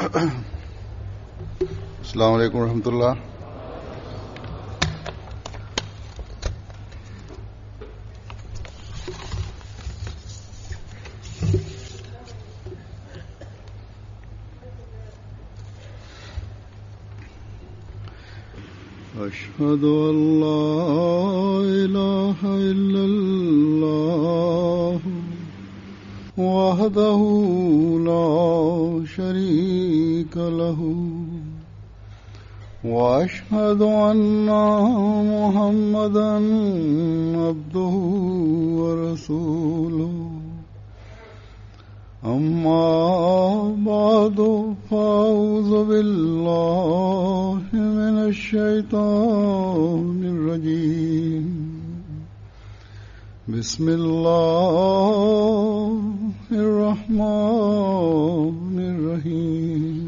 अस्सलाम वालेकुम रहमतुल्लाह। अशहदु अल्ला इलाहा इल्लल्लाह वहदहु ला शरीका लहू वअशहदु अन्ना मुहम्मदन अब्दुहु व रसूलुहु अम्मा बादु फ़अऊज़ु बिल्लाहि मिनश शैतानिर रजीम। बिस्मिल्लाहिर रहमानिर रहीम।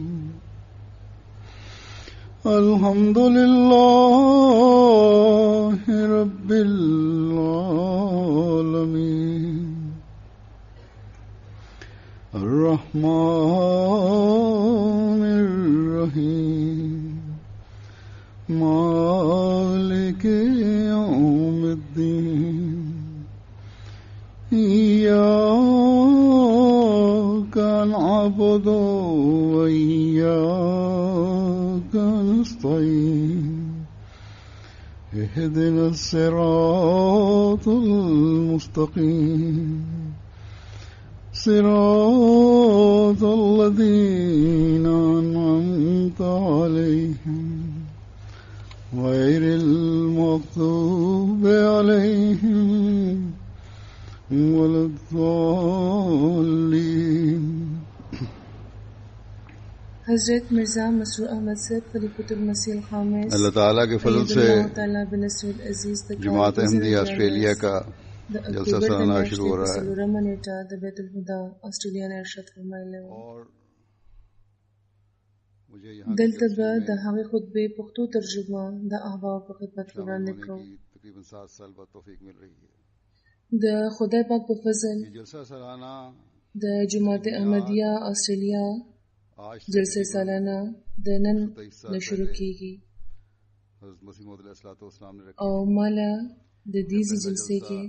अल्हम्दुलिल्लाहि रब्बिल आलमीन अर्रहमानिर रहीम मालिकि यौमिद्दीन इय्याका नअबुदु व इय्याका नस्तईन इहदिनस सिरातल मुस्तकीम صراط الذين أنعمت عليهم غير المغضوب عليهم ولا الضالين। हजरत मिर्जा मसरूर अहमद सैयद खलीफतुल मसीह खामिस अल्लाह ताला के फजल से जमात अहमदी ऑस्ट्रेलिया का जलसा सालाना शुरू हो रहा है और मुझे यहाँ دلته به د هغې خطبې پښتو ترجمه د احباب په خدمت کې وړاندې کړو. तकरीबन 7 साल बाद तौफीक मिल रही है। د خدای پاک په فضل ये जलसा सालाना د جماعت احمدیه آسټرالیا جلسه سالانه د نن نه شروع کیږي حضرت مسیح موعود علیہ الصلوۃ والسلام نے رکھی او مالا د دې جلسې کې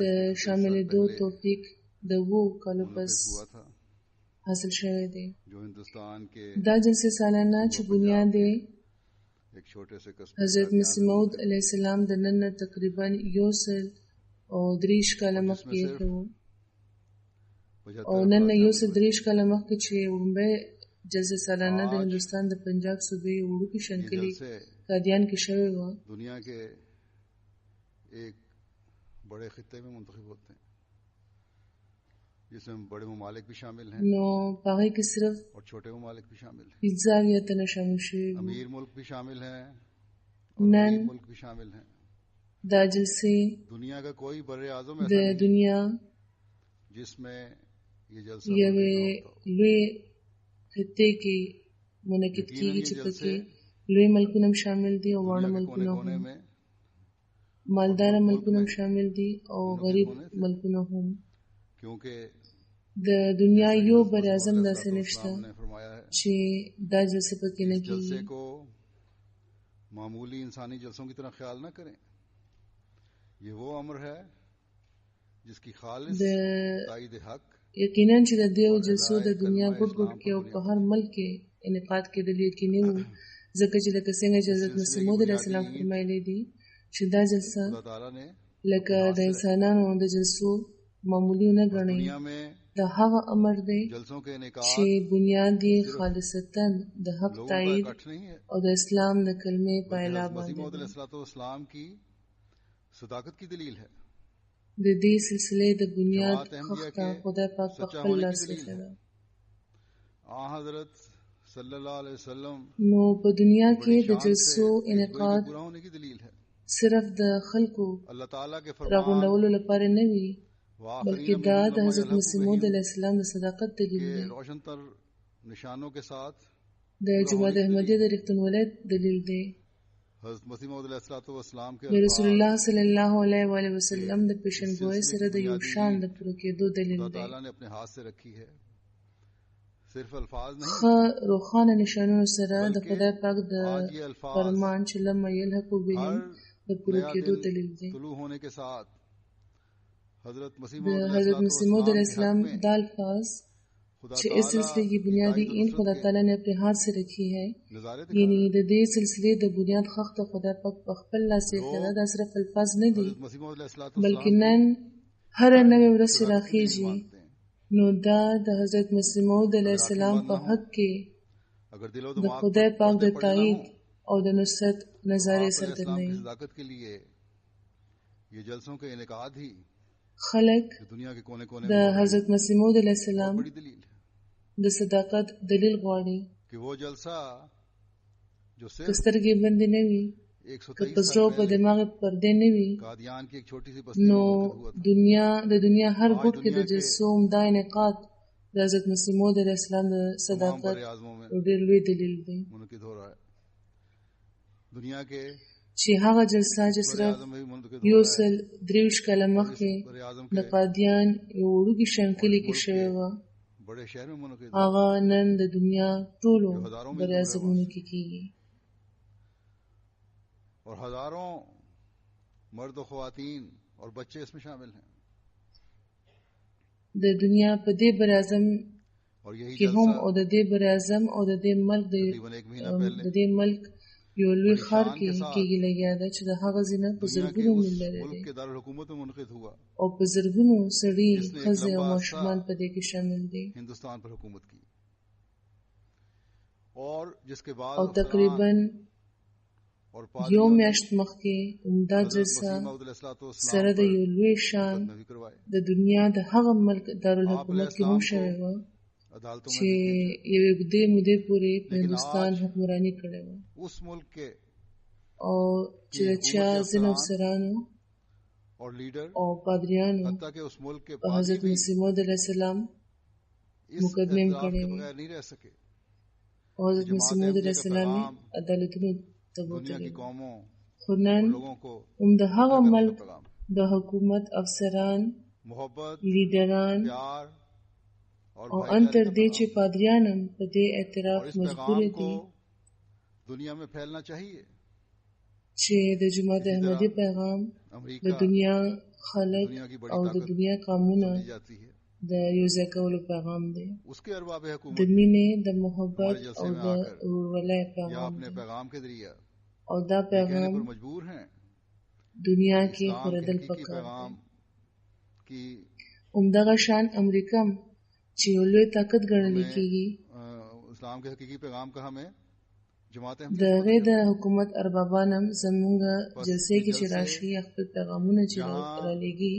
د شامل دو توفیق د وو کالو پس حاصل شوه دی. जो हिंदुस्तान के دا جلسه سالانه چې بنیاد एक छोटे से कस्बे حضرت مسیح موعود علیه السلام د نن نه تقریبا 130 کاله مخکې شو او نن نه 130 کاله مخکې چې ومبه جلسه سالانه د هندوستان د پنجاب صوبې وړو کې شنکلي قادیان کې شوه و. दुनिया के एक बड़े खित्ते में मुंतखब होते हैं जिसमें बड़े ममालिक भी शामिल हैं نو هغه کې صرف और छोटे ममालिक भी शामिल हैं। 15 یا تنه شامل شوي अमीर मुल्क भी शामिल हैं और نن गरीब मुल्क भी शामिल हैं। دا جلسه दुनिया का कोई बड़े आज़म د ऐसा नहीं دنیا जिसमें ये जलसा یوې मुनक़िद ना होता हो। لوی خطې کې منعقد کیږي چې پکې لوی ملکونه هم شامل دي او واړه दुनिया के ملکونه कोने कोने هم में مالدار ملکونه هم شامل دي او غریب ملکونه هم. क्योंकि د دنیا یو بر اعظم داسې نشته इस्लाम ने फरमाया है چې دا जलسه پکې نه इस जलसे کیږي. को मामूली इंसानी जलसों की तरह ख्याल न करें। ये वो अमर है जिसकी खालिस د ताईद हक یقینا چې د دیو جلسو د دنیا ګډ ګډ کې او په هر ملک کې انعقاد کېدل یقیني وو ځکه چې د څنګه چې حضرت مسیح موعود علیه السلام فرمایلی دي چې دا جلسه खुदा ताला ने لکه د انسانانو د جلسو معمولی نه ګڼي. दुनिया में دا هغه امر دی जलसों के چې इनेकाद بنیاد یې خالصتا د حق लोगों का تایید इकट्ठ नहीं है او د اسلام د کلمې په बल्कि اعلا हज़रत मसीह باندې मौऊद دی. अलैहिस्सलाम की सदाकत की दलील है। د دې سلسله د بنیاد جماعت احمدیہ خخته کے خدای پاک په सच्चा خپل होने की لاس दलील کې है। ده. आ हजरत सल्लल्लाहु अलैहि वसल्लम نو په دنیا की کې बड़ी د शान से جلسو एक बुरे के انعقاد बुरा होने की दलील है। صرف د خلکو अल्लाह ताला के फरमान راغونډولو لپاره نه وي بلکې वाखरीन دا मिनहुम د लम्मा حضرت यल्हक़ु مسیح موعود बिहिम علیه السلام د صداقت دلیل के دی. रोशन तर निशानों के साथ د جماعت احمدیه د رښتینولیت دلیل دی. हज़रत मसीह मौऊद अलैहिस्सलाम के د رسول अल्फाज الله صلی الله علیه و آله وسلم د پیشنګوئی سره د یو شان د پوره کېدو دلیل खुदा دی. ताला ने अपने हाथ से रखी है। सिर्फ अल्फाज नहीं ښه روښانه نشانونو سره د خدای پاک د فرمان چې لم يلحق بهم د پوره کېدو دلیل دی. طلوع होने के साथ حضرت مسیح د حضرت مسیح موعود علیہ السلام دا الفاظ چې اس سلسلے کی بنیادی این خدا تعالی نے اپنے ہاتھ سے رکھی ہے، یعنی د دې سلسلې د بنیاد خښت خدای پاک په خپل لاس یې کړه. دا صرف الفاظ نه دي بلکې نن هر نوې ورځ چې راخیږي نو دا د حضرت مسیح موعود علیہ السلام په حق کې د خدای پاک د تایید او د نصرت نظارې سرګردنه صداقت کے لیے یہ جلسوں کے انعقاد ہی خلق دنیا کے کونے کونے د حضرت مسیح موعود علیہ السلام د صداقت دلیل غواړي کہ وہ جلسہ جو سترګې بندې نه وي، که په زړه په دماغ پردې نه وي، قادیان کی ایک چھوٹی سی نو د دنیا هر ګوټ کې د جلسو عمده انعقاد د حضرت مسیح موعود علیہ السلام د صداقت ډېر لوی دلیل دی. منعقد ہو رہا ہے دنیا کے چې هغه جلسه چې صرف 123 کاله مخکې د قادیان یو وړوکي شنکلي کې شوې وه، بڑے شہر میں منعقد هغه نن د دنیا ټولو براعظمونو کې کېږي. اور ہزاروں مرد و خواتین اور بچے اس میں شامل ہیں. د دنیا په دې براعظم اور یہی کې هم او د دې براعظم او د دې ملک د دې ملک یو لوی ښار کې کېږي لګیا ده چې د هغه ځینه په زرګونو میل لري ملک کے دارالحکومت میں منعقد ہوا او په زرګونو سړي ښځې او ماشومان په دې کې شامل دي. ہندوستان پر حکومت کی اور جس کے بعد او تقریبا یو میاشت مخکې عمده جلسه سره د یو لوی شان د دنیا د هغه ملک دارالحکومت کې هم شوې وه چې یوې اوږدې مودې پورې په هندوستان حکمراني کړې وه، اس ملک کے او چې د چا ځینو افسرانو اور لیڈر او پادریانو حتیٰ کہ اس ملک کے په حضرت مسیح موعود علیہ السلام مقدمه هم کړې وه بغیر نہیں رہ سکے. او حضرت مسیح موعود علیہ السلام عدالتونو ته بوتلي. خو نن هم د هغه ملک د حکومت افسران، محبت، لیډران پیار او ان تر دې چې پادریان هم په دې اعتراف مجبور دي دنیا میں پھیلنا چاہیے چې د جماعت احمدی پیغام د دنیا خلق او د دنیا قومونه د یوځای کولو پیغام دی، اس کے ارباب حکومت د مینې، د محبت او د ورورولۍ یا پیغام اپنے دی. پیغام کے ذریعے او دا پیغام پر مجبور ہیں دنیا کې اسلام خورېدل کے حقیقی پکار پیغام دی. کی همدغه شان امریکا هم چې یو لوی طاقت ګڼل کېږي، اسلام کے حقیقی پیغام کا ہمیں جماعت د هغې د حکومت اربابان هم زموږ جلسې کې چې راشي یا خپل پیغامونه چې رالیږي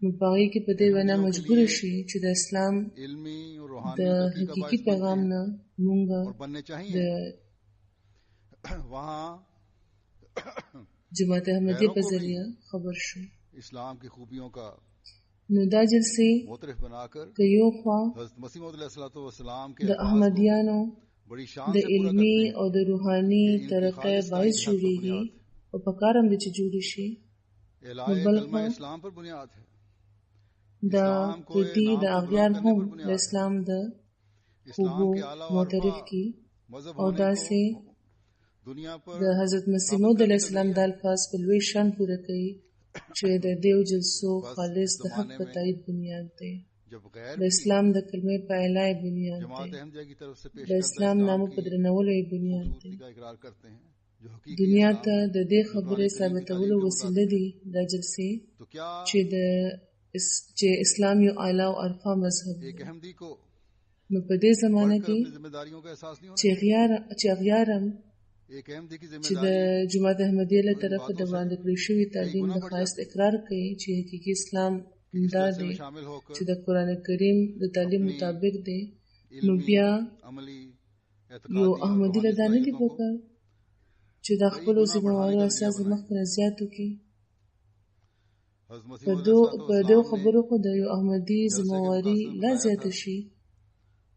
نو په هغې کې په دې وینا مجبوره شي چې د اسلام علمی اور د روحانی حقیقي پیغام نه مونږ اور بننے د چاہیے. وہاں جماعت احمدیه په ذریعه خبر شو. اسلام کی خوبیوں کا نو دا جلسې معترف بنا کر که یو خوا حضرت مسیح موعود علیہ السلام کے د احمدیانو بڑی شان د سے پورا علمی کرتے ہیں او د روحاني کہ ان کی ترقۍ خالص باعث تعلیم جوړیږي پر او په کار هم د چې جوړې شي. اعلاء بل کلمہ خوا اسلام پر بنیاد ہے. دا اسلام کو پردي د نام کو اغیار بلند کرنے هم پر د بنیاد ہے. اسلام د اسلام خوبو کے اعلیٰ و معترف ارفع کی مذہب او ہونے داسې کو دنیا پر د حضرت مسیح موعود علیہ السلام د الفاظ په لوی شان پوره کوي چې د دیو جلسو خالص د حق په تایید بنیاد دی، جب غیر د اسلام د کلمې په اعلی بنیاد جماعت دی، احمدیہ کی طرف سے پیش د کردہ اسلام نامو په درنولو یې بنیاد دی. خوبصورتی کا اقرار کرتے ہیں جو حقیقی دنیا اسلام ته ہے. د دې خبرې ثابتولو وسیله دي دا جلسې تو کیا چې اسلام یو اعلی او ارفع مذهب دی. ایک احمدی کو نو په دې زمانه بڑھ کر کې اپنی ذمہ داریوں کا احساس نہیں ہونا چې اغیار هم ایک احمدی کی ذمہ چې د داری جماعت احمدیه له طرفه د وړاندې کړی شوي تعلیم د ښایست اقرار کوي چې حقیقي اسلام دا جلسے دی میں شامل ہو کر چې د قرآن کریم د تعلیم مطابق دی. نو علمی بیا عملی یو اعتقادی اور احمدي له دا نه روحانی دي صلاحیتوں کو پکار چې د خپلو ذمهوارو اساس د مخکې نه زیات وکړي. حضرت مسیح په موعود دو علیہ په السلام دو نے خبرو خو د یو احمدي جلسے کے ذمهواري مقاصد لا بتایا زیاته تھا شي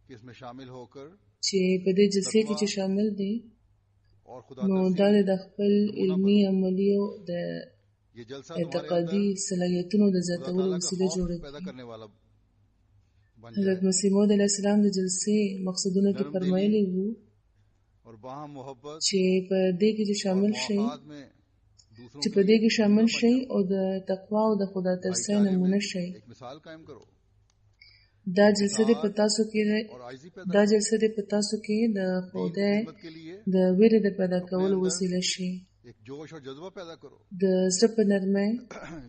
کہ اس میں شامل ہو کر چې په دې جلسې کې چې شامل دي اور خدا نو دا د خپل علمي عملي او د یہ جلسہ اعتقادي صلاحیتونو د خدا زیاتولو تعالیٰ کا وسیله خوف جوړه پیدا کړي. کرنے والا बन حضرت जाए مسیح موعود علیه السلام د جلسې مقصدونه کې فرمایلی وو और बाहम मोहब्बत چې په دې کې چې और شامل شي मुआखात में दूसरों چې के په دې लिए کې شامل नमूना बन شي जाओ। او د تقوا او د خدا ترسۍ भाईचारे نمونه में شي एक मिसाल कायम करो دا जلسه د پتاسو کې और आइजी पैदा دا करो। جلسه د پتاسو کې د दीन خدای की खिदमत के लिए د ویرې د پیدا अपने کولو अंदर وسیله شي एक जोश और जज्बा पैदा करो। د زړه په نرمۍ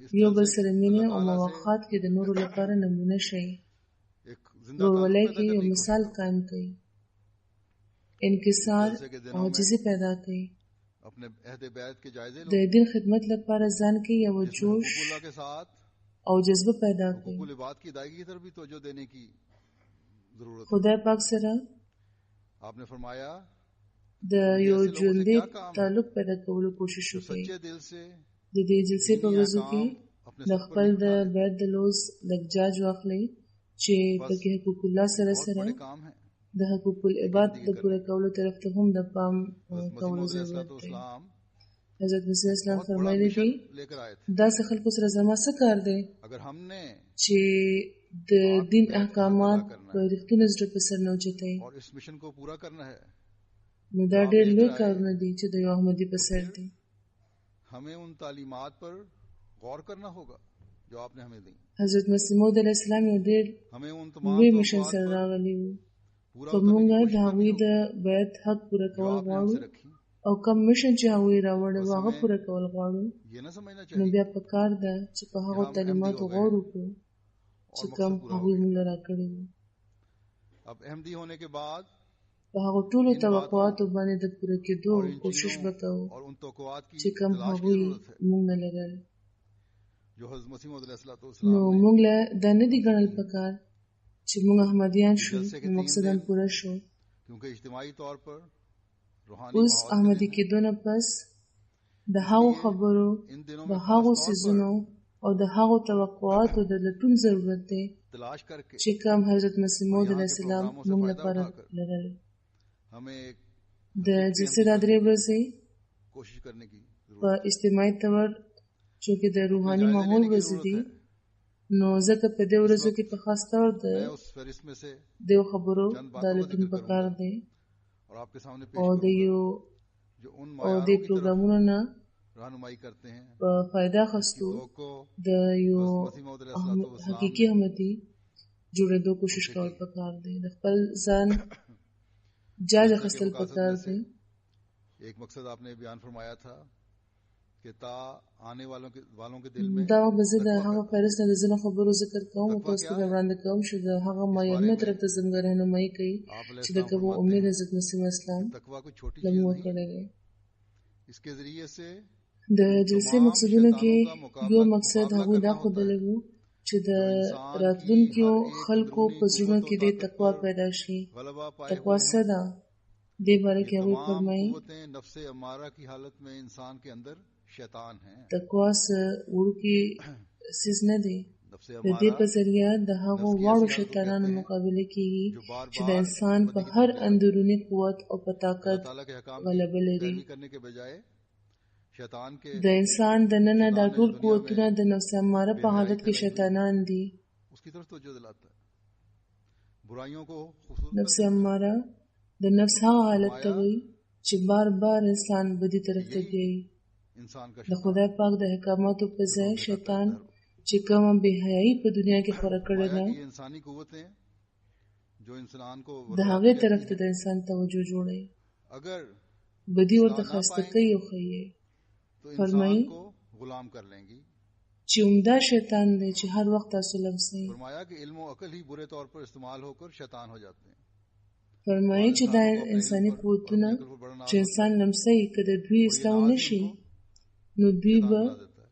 इस یو तरह بل से سره مینه अल्लाह او ताला से مواخات کې د نورو لپاره نمونه شي एक जिंदा ताल्लुक ورولۍ पैदा کې یو करने की कोशिश مثال करो। قائم کړي انکسار जलसे के او दिनों में عاجزي پیدا کړي अपने अहद बैत के जायजे د लो دین خدمت لپاره ځان کې یو जिसमें جوش हुकूकुल्लाह के साथ او جذبه پیدا کړي हुकूकुल इबाद की अदायगी की तरफ भी तवज्जो देने की जरूरत है। خدای پاک سره आपने फरमाया د یو ऐसे लोगों से ژوندۍ क्या काम है تعلق پیدا کولو کوشش जो وکړي सच्चे दिल से د دې جلسې په دینی ورځو کې احکام अपने د सर पर خپل नहीं د उठा लेते بیت د لوز لګجاج واخلي چې बस پکې حقوق الله سره बहुत سره बड़े काम है। د حقوق العباد د پوره کولو طرف ته هم د پام हज़रत मसीह کولو मौऊद ضرورت دی अलैहिस्सलाम حضرت مسیح اسلام बहुत बड़ा فرمایلی دي मिशन लेकर आए थे। دا څه خلکو سره زما څه کار دی अगर हमने چې د دین احکامات په رښتینې زړه په سر نه اوچتای और इस मिशन को पूरा करना है نو دا ډېر لوی کارونه دي چې د یو احمدي په سر دي हमें उन तालीमात पर गौर करना होगा जो आपने हमें दी। حضرت مسیح موعود علیه السلام یو ډېر हमें उन तमाम لوی مشن तौक़ात سره पर راغلی وو पूरा که उतरने مونږ की د कोशिश هغوی करनी د होगी بیعت حق پوره जो کول आपने غواړو हमसे रखी। او کم مشن چې هغوی راوړی बस وو هغه हमें پوره کول غواړو ये न समझना نو चाहिए بیا پکار ده چې په هغو हम تعلیماتو अहमदी हो गए غور وکړو چې और کوم मकसद पूरा हो هغوی गया। مونږ له راکړي وو अब अहमदी होने के बाद په هغو ټولو इन توقعاتو बातों باندې د پوره کېدو और इन کوشش चीज़ों وکړو और उन तौक़ात की چې کوم तलाश की هغوی जरूरत है مونږ نه لرل जो हज़रत मसीह मौऊद نو अलैहिस्सलाम ने مونږ له دا نه دي ګڼل پکار چې مونږ احمدیان شو जलसे के نو 3 مقصداً दिन پوره شو क्योंकि इज्तिमाई तौर पर रूहानी اوس माहौल के احمدي दिन है। کېدو نه پس د هغو خبرو इन दिनों د में هغو खास तौर سيزونو पर او د هغو توقعاتو د لټون ضرورت دی तलाश करके چې کوم حضرت مسیح موعود यहाँ علیه के السلام प्रोग्रामों से مونږ फायदा لپاره उठाकर لرل हमें एक د جلسې دا درې ورځې कोशिश करने की په जरूरत है। اجتماعي تور چې د روحاني जायजे ماحول लेने की ورځې जरूरत دي है। نو ځکه په دې ورځو کې په خاص تور د मैं उस फहरिस्त में से دیو خبرو चंद د बातों का لټون जिक्र پکار करूंगा دی और आपके सामने पेश او د करूंगा یو जो उन او د मायारों की तरफ پروګرامونو نه रहनुमाई करते हैं په फायदा जिसकी خستو तवक्को د یو हज़रत मसीह मौऊद अलैहिस्सलाम حقيقي احمدي جوړېدو کوشش کول پکار دی د خپل ځان جاج जलसे के اخیستل मकासद پکار में से دی एक मकसद आपने बयान फरमाया था कि ता आने वालों के दिल में دا به زه د तकवा هغه पैदा فارس نه د ځینو خبرو ذکر کوم او तकवा تاسو क्या ته है وړاندې کوم چې د هغه इस बारे معیارونو में طرف ته زموږ رهنمایي کوي आप چې د अलैहिस्सलाम کومو फरमाते امید हैं حضرت مسیح اسلام कि तकवा कोई छोटी له चीज موږ नहीं کړی دی इसके जरिए से د جلسې तमाम مقصدونو کې शैतानों का یو مقصد मुकाबला هغوی دا करना होता ښودلی है وو چې د जो इंसान की راتلونکو हर एक خلکو अंदरूनी په زړونو कुव्वत کې और د ताकत تقوا पर پیدا شي गलबा पाए تقوا हुए څه हैं। ده دې باره ये کې هغوی तमाम فرمایي कुव्वतें नफ्स अमारा की हालत में इंसान के अंदर शैतान हैं। تقوا څه وړوکی څیز نه دی नफ्स د دې अमारा په ذریعه د هغو नफ्स की واړو ऐसी हालत को شیطانانو कहते हैं مقابله کیږي जो बार چې د बार انسان په बदी की هر तरफ ले जाते हैं। اندرونی قوت او په अल्लाह طاقت ताला के हकाम की غلبه لري पैरवी करने के बजाय शैतान के د انسان د ننه دا शैतान ने ټول जो दुनिया قوتونه में د نفس اماره په बेहयाई حالت کې फैलाई हुई شیطانان دي उसकी तरफ तवज्जो दिलाता है। बुराइयों को खूबसूरत कर نفس देता है। اماره د نفس هغه حالت ته फरमाया وایي چې بار بار انسان بدی कि طرف ته यही بیایي इंसान का د शैतान خدای پاک د احکاماتو په जिसको ځای हम दिखाता है شیطان दर چې کومه بې حیايي په دنیا کې خوره کړې फरमाया ده कि ये इंसानी कुव्वतें जो इंसान को د बर्बाद هغې करती طرف ته हैं د انسان توجه جوړي अगर بدی ورته इस्लाह ना خاسته पाएंगी کوي او ښیي तो फरमाई इंसान को गुलाम कर लेंगी। چې عمده شیطان دی چې هر وخت تاسو لمسئ फरमाया कि इल्म और अकल ही बुरे तौर पर इस्तेमाल होकर शैतान हो जाते हैं। فرمایي بعض چې دا इंसानों को अपने انساني इल्म पर और قوتونه अपनी अकल पर बड़ा नाज چې होता انسان है لمسئ که د دوی और ये اصلاح नाज ही نشي उनको نو دوی शैतान به बना देता है।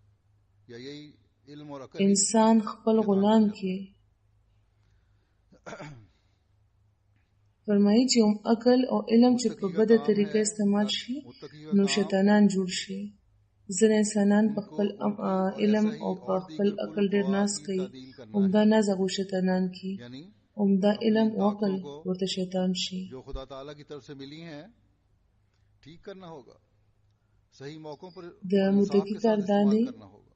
या यही इल्म और अकल ही انسان خپل शैतान غلام बन जाता کړي है। فرمایي چې عقل او علم چې په मुत्तकी का بده काम طریقه है استعمال شي मुत्तकी का نو काम شیطانان جوړ شي ځینې انسانان په उनको خپل उनकी और علم ऐसा ही او په और خپل दीगर عقل कुल ډیر फवाद ناز की کوي तादील करना عمده है। ناز هغو شیطانان کی यानी عمده अपनी علم इन او عقل ताकतों को ورته شیطان شي जो खुदा ताला की तरफ से मिली हैं ठीक करना होगा। सही मौकों पर د और इंसाफ متقی के साथ کار دا इस्तेमाल دی करना होगा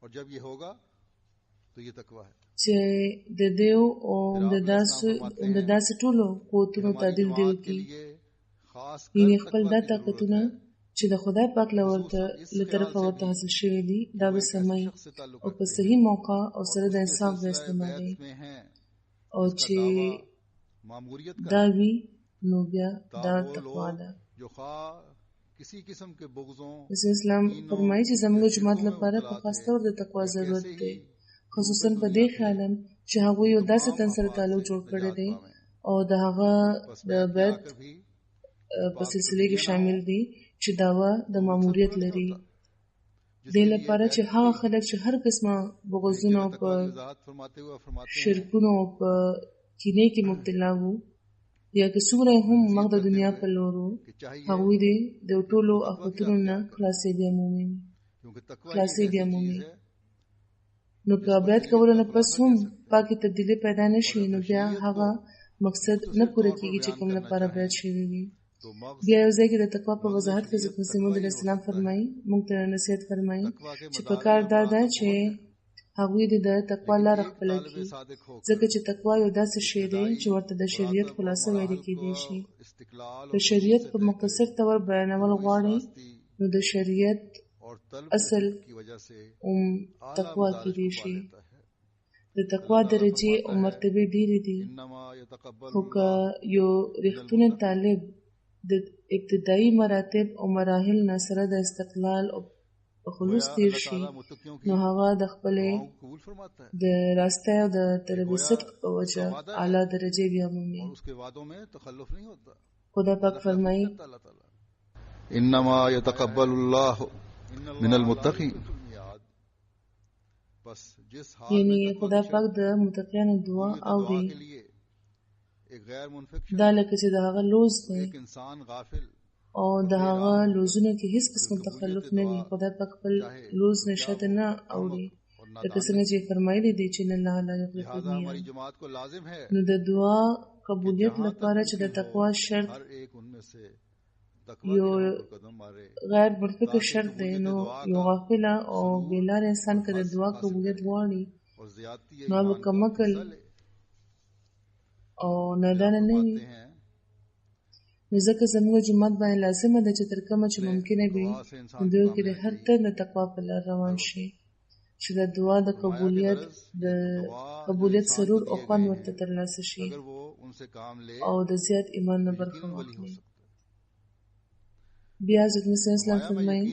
और जब ये होगा तो ये तकवा है। چې د دیو او د داسې ټولو قوتونو تعدیل دیو کی یعنی خپل دا طاقتونه چې د خدای پاک له طرفه ورته حاصل شوي دي دا به سمای او په صحیح موقع او سره د انصاف به استعمالي او چې دا وی نو بیا دا تقوا ده. اسلام فرمایي چې زموږ جماعت لپاره په خاص تور د تقوا ضرورت دی خصوصا په دې خیالم چې هغه یو داسې تن سره تعلق جوړ کړی دی او د هغه د بیت په سلسله کې شامل دي چې داوا د ماموریت لري دې لپاره چې هغه خلک چې هر قسمه بغضونه په شرکونو په کینې کې مبتلا وو یا که څومره هم مخ د دنیا په لورو هغوی دې د ټولو آفتونو نه خلاصې بیا مومي نو که بیعت کولو نه پس هم پاکې تبدیلي پیدا نه شي نو بیا هغه مقصد نه پوره کېږي چې کوم لپاره بیعت شوی وي. بیا یو ځای کې د تقوا په وضاحت کې حضرت مسیح موعود علیه السلام فرمایي موږ ته نصیحت فرمایي چې پکار دا ده چې هغوی د تقوا لاره خپله کړي ځکه چې تقوا یو داسې شی دی چې ورته د شریعت خلاصه ویل کېدی شي. د شریعت په مختصر طور بیانول غواړي نو د شریعت اصل تقوا کېدی شي. د تقوا درجې او مرتبه ډېرې دي خو که یو رښتونی طالب د ابتدایي مراتب او مراحل نه سره د استقلال او خلوص تیر شي نو هغه د خپلې د راستۍ او د طلب صدق په وجه اعلی درجې بیا مومي. خدا پاک فرمایي انما يتقبل الله من المتقين یعنی خدا پاک د متقینو دعا اوري دا لکه چې د هغه لوز دی او د هغه لوزونو کې هیڅ قسم تخلف نه وي خدا پاک خپل لوز نشته نه اوري لکه څنګه چې فرمایلی دی چې الله لا یخلف المیعاد. نو د دعا قبولیت لپاره چې د تقوا شرط یو غیر مرتکب شرط دی نو یو غافل او بېلار انسان که د دعا قبولیت غواړي نو به کمکل او نادانه نه وي نو ځکه زموږ جماعت باندې لازمه ده چې تر کومه چې ممکنه وي نو دوی کې د هر تن د تقوا په لار روان شي چې د دعا د قبولیت سرور او خوند ورته ترلاسه شي او د زیات ایمان نه برخه واخلي. بیا حضرت مسیح اسلام فرمایي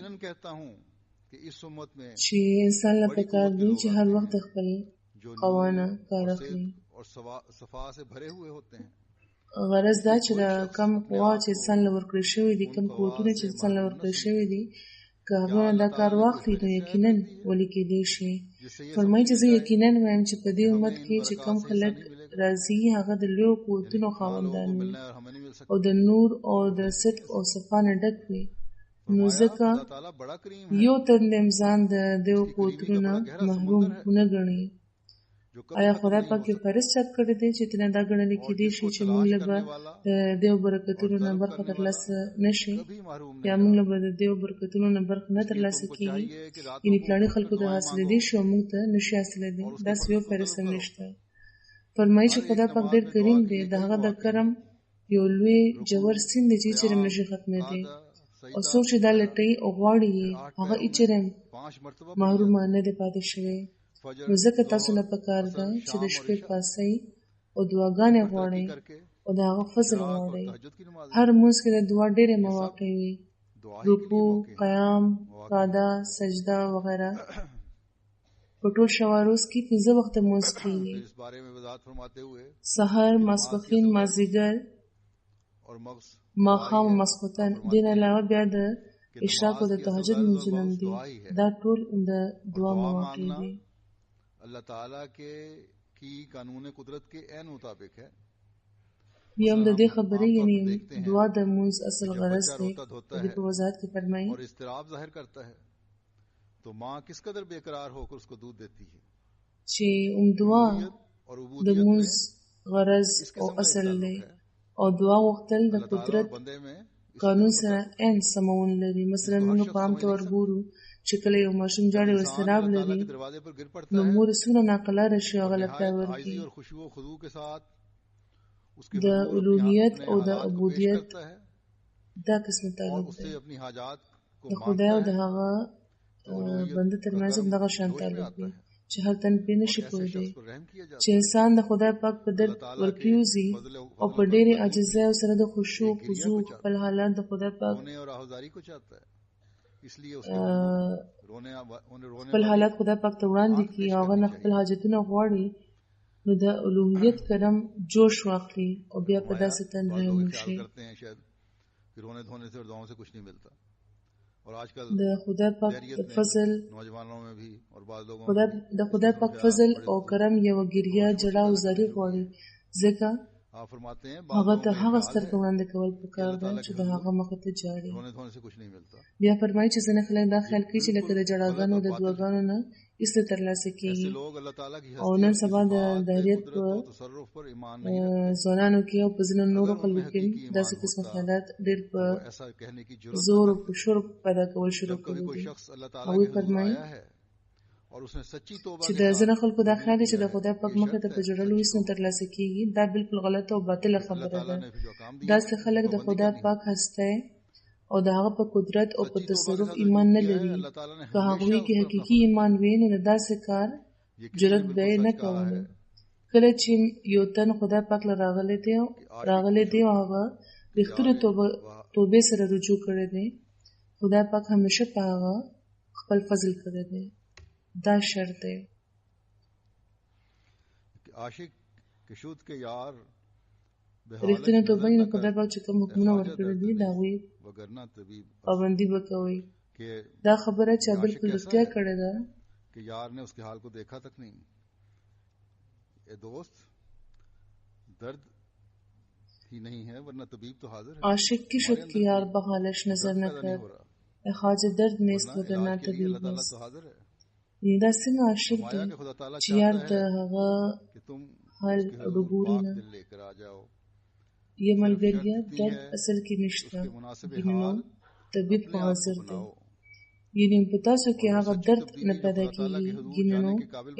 چې انسان له پکار دی چې هر وخت خپل قوانه کار اخلي غرض دا چې کم قوا چې انسان له ورکړی شوی دي کم قوتونه چې انسان له ورکړی شوی دي که هغه دا کار واخلي نو یقینا ولي کېدی شي. فرمایي چې زه یقینا وایم چې په دې امت کې چې کم خلک راځي هغه د لویو قوتونو خاوندان وي او د نور او د صدق او صفا نه ډک وي نو ځکه یو تن د ځان د دیو قوتونو نه محروم نه ګڼي. آیا خدای پاک یو فرض چاپ کړی دی چې تنه دا ګڼل کېدی شي چې موږ له دیو برکتونو نه برخه ترلاسه نشي یا موږ له دیو برکتونو نه برخه نه ترلاسه کیږي یعنی پلاني خلکو ته حاصل دي شو موږ ته نشي حاصل دي دا یو فرض نشته. فرمایي چې خدای پاک ډېر کریم دی د هغه د کرم یو لوی جوور سیند دی چې چیرې نشي ختمه دی او څوک چې دا لټي او غواړي هغه چیرې محروم نه دی پاتې شوی. نو ځکه تاسو نه پکار ده چې د شپې پاسئ او دعاګانې غواړئ او د هغه فضل غواړئ. هر مونځ کې د دعا ډېرې مواقع وي رکوع قیام قعده سجده وغیره په ټول شوا روز کې 15 وخت مونځ کېږي سحر ماسپښین مازدیګر ماښام او ماسخوتن دې نه علاوه بیا د اشراق او د تهجد مونځونه دي دا ټول د دعا مواقع دي. اللہ تعالیٰ کی قانون قدرت کے عین مطابق ہے. بیا هم د دې خبرې یعنی دعا د مونځ اصل غرض دی د په وضاحت کې فرمایي اور اضطراب ظاهر کرتا ہے تو ماں کس قدر بے قرار ہو کر اس کو دودھ دیتی ہے چې دعا د مونځ غرض او اصل دی او دعا وختل د قدرت قانون سره عین سمون لري. مثلا موږ په عام طور ګورو چې کله یو ماشوم جاړي او استراب لري نو مور څونه ناقلاره شي هغه لپاره ورکی د الوهیت او د عبودیت دا قسم تعلق دی د خدای او د هغه بنده ترمنځ دغه شان تعلق دی چې هر تن پې نشي پوهېدی چې انسان د خدای پاک په درد ورپریوزي او په ډېرې عاجزۍ او سره د خشوع خضوع خپل حالات د خدای پاک خپل حالات خدای پاک ته وړاندې کړي او هغه نه خپل حاجتونه غواړي نو د الوهیت کرم جوش واخلي او بیا په داسې تن رحم وشي د خدای پاک فضل د خدای پاک فضل او کرم یو ګریه جړه او زری غواړي ځکه هغه ته هغه سترګې وړاندې کول پکار ده چې د هغه مخې ته جاړي بیا فرمایي چې ځینې خلک دا خیال کوي چې لکه د جړاګانو د دعاګانو نه هېڅ نه ترلاسه کېږي او نن سبا د دهریت په ځوانانو کې او په ځینو نورو خلکو کې داسې قسم خیالات ډېر په زور او په شور پیدا کول شروع کړي دي هغوی فرمایي چې د ځینو خلکو دا خیال دی چې د خدای پاک مخې ته په جوړلو هېڅ نه ترلاسه کېږي دا بالکل غلطه او باطله خبره ده داسې خلک د خدای پاک هستی او د هغه په قدرت او په تصرف ایمان نه لري که هغوی کې حقیقي ایمان وي نو د داسې کار جرأت به یې نه کوله کله چې یو تن خدای پاک له راغلی دی او هغه رښتونې توبې سره رجوع کړی دی خدای پاک همیشه په هغه خپل فضل کړی دی دا شرط دی رښتینه توبه یې نو خدای پاک چې کوم حکمونه ورکړي دي د هغوی پابندي به کوئ دا خبره چا بالکل رښتیا کړې ده عاشق کی شد که یار به حالش نظر نکرد خواجه درد نیست وگرنه طبیب نیست دا څنګه عاشق دی چې یار د هغه حال وګوري نه یې ملګریا درد اصل کې نشته ګینه طبیب خو حاضر دی یعنی په تاسو کې هغه درد نه پیدا کېږي ګینه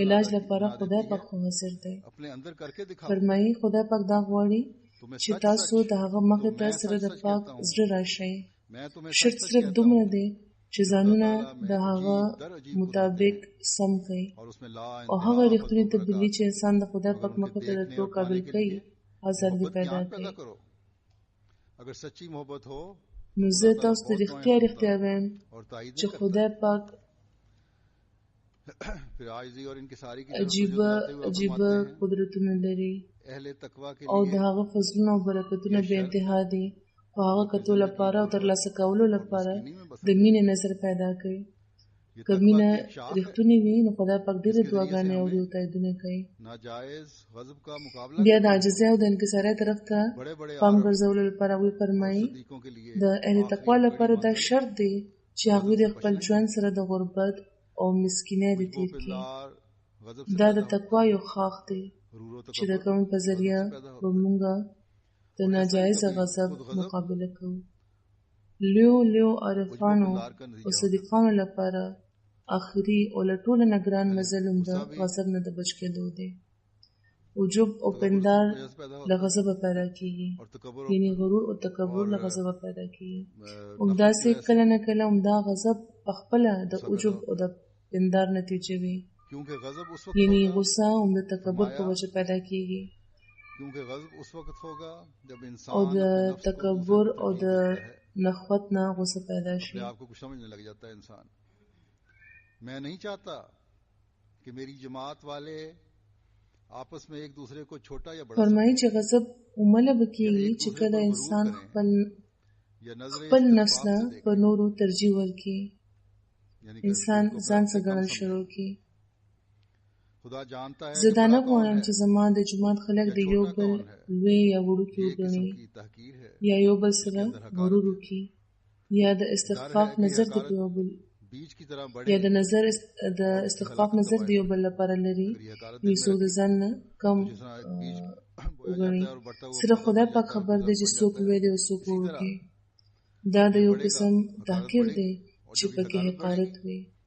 علاج لپاره خدای پاک خو حاضر دی فرمایي خدای پاک دا غواړي چې تاسو د هغه مخې ته سره د پاک زړه راشئ شرط صرف دومره دی چې ځانونه د هغه مطابق سم کړئ او هغه رښتونې تبدیلي چې انسان د خدای پاک مخې ته د تلو قابل کوي حاضر دې پیدا کړي نو زه تاسو ته رښتیا وایم چې خدای پاک عجیبه قدرتونه لري او د هغه فضلونه او برکتونه بې انتها دي خو هغه کتو لپاره او ترلاسه کولو لپاره د مینې نظر پیدا کوي که مینه رښتونې وي نو خدای پاک ډېرې دعاګانې اوري او تاییدونه کوي بیا د عاجزۍ او د انکسارۍ طرف ته پام ګرځولو لپاره هغوی فرمایي د اهل تقوا لپاره دا شرط دی چې هغوی د خپل ژوند سره د غربت او مسکینۍ د تیر کړي دا د تقوا یو خاخ دی چې د کوم په ذریعه به مونږه د ناجایز غضب مقابله کوو لیو عارفانو او صدیقانو لپاره آخري او له ټولو نه ګران مزل د غضب نه د بچ کېدو دی عجب او پندار له غضبه پیدا کېږي یعنی غرور او تکبر له غضبه پیدا کېږي همداسې کله نه کله همدا غضب په خپله د عجب او د پندار نتیجه وي یعنی غصه هم د تکبر په وجه پیدا کېږي او د تکبر او د نخوت نه غصه پیدا شي मैं नहीं चाहता कि मेरी जमात वाले आपस में एक दूसरे को छोटा या बड़ा فرمایي چې غضب عمله بکیږي چې کله انسان خپل نفس له په نورو ترجیح ورکړي انسان ځان څخه ګڼل شروع کړي زه دا نه غواړم چې زما د جماعت خلک د یو بل لوی یا وړوکي وګڼي یا یو بل سره غرور وکړي یا د استخفاف نظر د یو بل یا د استخفاف نظر د یو بل لپاره لري یو څوک د ځان نه کم وګڼي صرف خدای پاک خبر دی چې څوک لوی دی او څوک وړوکی دا د یو قسم تحقیر دی چې پکې حقارت وي